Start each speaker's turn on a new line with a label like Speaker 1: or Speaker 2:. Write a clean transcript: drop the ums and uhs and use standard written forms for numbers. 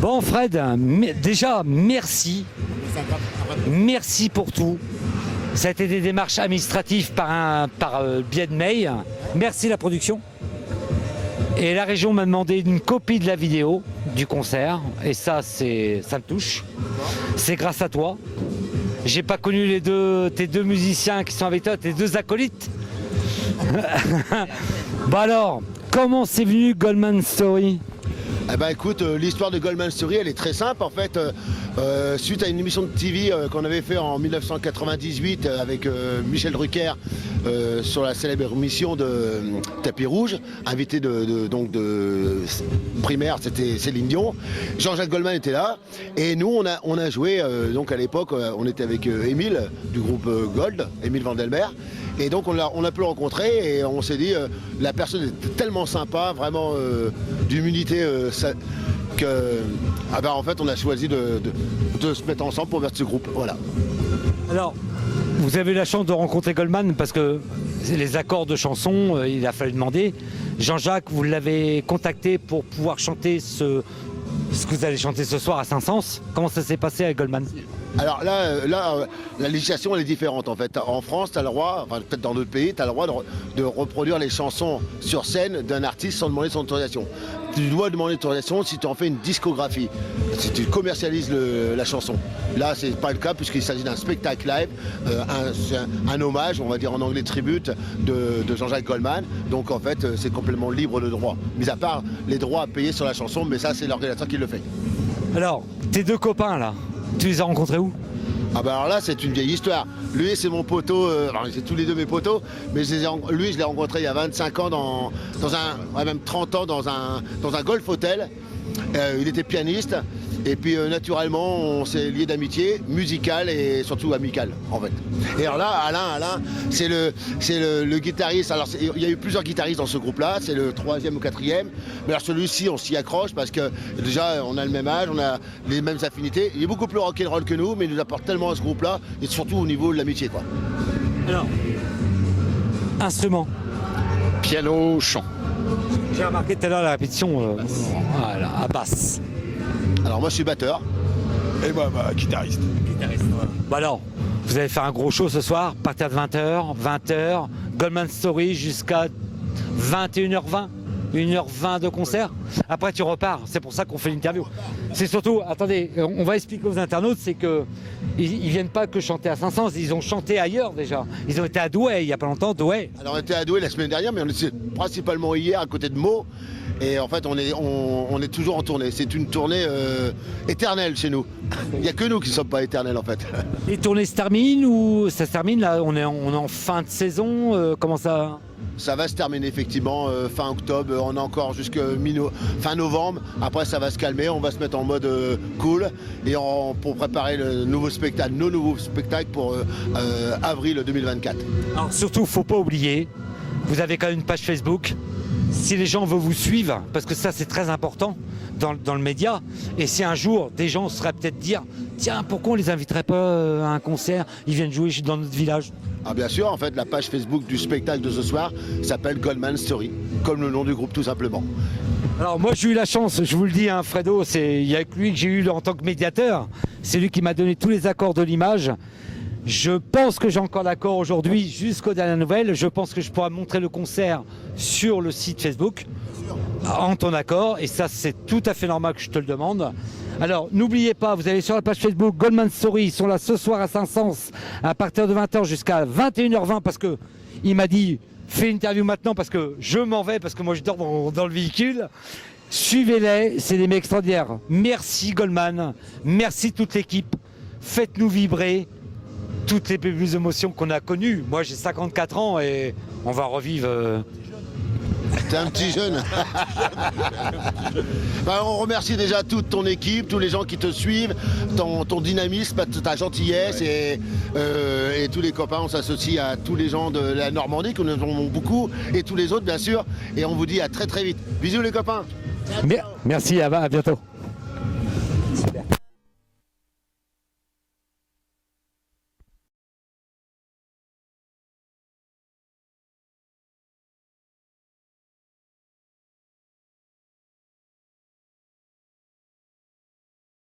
Speaker 1: Bon Fred, déjà merci. Merci pour tout. Ça a été des démarches administratives par biais de mail. Merci la production. Et la région m'a demandé une copie de la vidéo du concert. Et ça me touche. C'est grâce à toi. J'ai pas connu tes deux musiciens qui sont avec toi, tes deux acolytes. Bon alors, comment c'est venu Goldman Story?
Speaker 2: Eh ben écoute, l'histoire de Goldman Story, elle est très simple en fait. Suite à une émission de TV qu'on avait fait en 1998 avec Michel Drucker sur la célèbre émission de Tapis Rouge, invité de primaire, c'était Céline Dion. Jean-Jacques Goldman était là et nous on a joué, donc à l'époque on était avec Émile du groupe Gold, Émile Vandelmer. Et donc on a pu le rencontrer et on s'est dit la personne est tellement sympa, vraiment d'humilité en fait on a choisi de se mettre ensemble pour faire ce groupe. Voilà.
Speaker 1: Alors, vous avez eu la chance de rencontrer Goldman parce que les accords de chansons, il a fallu demander. Jean-Jacques, vous l'avez contacté pour pouvoir chanter ce que vous allez chanter ce soir à Saint-Saëns. Comment ça s'est passé avec Goldman?
Speaker 2: Alors là, la législation elle est différente en fait. En France, tu as le droit, enfin peut-être dans d'autres pays, tu as le droit de reproduire les chansons sur scène d'un artiste sans demander son autorisation. Tu dois demander l'autorisation si tu en fais une discographie, si tu commercialises la chanson. Là, c'est pas le cas puisqu'il s'agit d'un spectacle live, un hommage, on va dire en anglais tribute de Jean-Jacques Goldman. Donc en fait, c'est complètement libre de droit. Mis à part les droits à payer sur la chanson, mais ça, c'est l'organisateur qui le fait.
Speaker 1: Alors, tes deux copains là, tu les as rencontrés où?
Speaker 2: Ah bah alors là c'est une vieille histoire. Lui c'est mon poteau, c'est tous les deux mes potos, mais lui je l'ai rencontré il y a 25 ans même 30 ans dans un golf hôtel. Il était pianiste et puis naturellement on s'est liés d'amitié musicale et surtout amicale en fait. Et alors là Alain c'est le guitariste. Alors il y a eu plusieurs guitaristes dans ce groupe là, c'est le 3e ou 4e. Mais alors celui-ci on s'y accroche parce que déjà on a le même âge, on a les mêmes affinités. Il est beaucoup plus rock'n'roll que nous mais il nous apporte tellement à ce groupe là et surtout au niveau de l'amitié quoi.
Speaker 1: Alors, instrument.
Speaker 3: Piano, chant.
Speaker 1: J'ai remarqué tout à l'heure la répétition voilà, à basse.
Speaker 2: Alors moi je suis batteur.
Speaker 3: Et moi, guitariste.
Speaker 1: Bon alors, vous allez faire un gros show ce soir, à partir de 20h, Goldman Story jusqu'à 21h20, 1h20 de concert. Après tu repars, c'est pour ça qu'on fait l'interview. C'est surtout, attendez, on va expliquer aux internautes, c'est que ils viennent pas que chanter à Saint-Saëns, ils ont chanté ailleurs déjà. Ils ont été à Douai il y a pas longtemps, Douai.
Speaker 2: Alors on était à Douai la semaine dernière, mais on était principalement hier à côté de Meaux. Et en fait, on est toujours en tournée. C'est une tournée éternelle chez nous. Il n'y a que nous qui ne sommes pas éternels en fait.
Speaker 1: Les tournées se terminent ou ça se termine là? On est en fin de saison. Comment ça?
Speaker 2: Ça va se terminer effectivement fin octobre. On a encore jusqu'à fin novembre. Après, ça va se calmer. On va se mettre en mode cool et pour préparer nos nouveaux spectacles pour avril 2024.
Speaker 1: Alors surtout, faut pas oublier, vous avez quand même une page Facebook. Si les gens veulent vous suivre, parce que ça c'est très important dans le média, et si un jour des gens seraient peut-être dire tiens, pourquoi on les inviterait pas à un concert, ils viennent jouer dans notre village.
Speaker 2: Ah bien sûr, en fait la page Facebook du spectacle de ce soir s'appelle Goldman Story, comme le nom du groupe tout simplement.
Speaker 1: Alors moi j'ai eu la chance, je vous le dis Fredo, il y a que lui que j'ai eu en tant que médiateur, c'est lui qui m'a donné tous les accords de l'image. Je pense que j'ai encore l'accord aujourd'hui jusqu'aux dernières nouvelles. Je pense que je pourrai montrer le concert sur le site Facebook en ton accord. Et ça, c'est tout à fait normal que je te le demande. Alors, n'oubliez pas, vous allez sur la page Facebook Goldman Story. Ils sont là ce soir à Saint-Saëns à partir de 20h jusqu'à 21h20 parce que il m'a dit fais une interview maintenant parce que je m'en vais parce que moi je dors dans le véhicule. Suivez-les, c'est des mecs extraordinaires. Merci Goldman, merci toute l'équipe. Faites-nous vibrer. Toutes les plus émotions qu'on a connues. Moi j'ai 54 ans et on va revivre.
Speaker 2: T'es un petit jeune. On remercie déjà toute ton équipe, tous les gens qui te suivent, ton dynamisme, ta gentillesse et tous les copains. On s'associe à tous les gens de la Normandie, que nous en avons beaucoup, et tous les autres bien sûr. Et on vous dit à très très vite. Bisous les copains.
Speaker 1: Merci, à bientôt.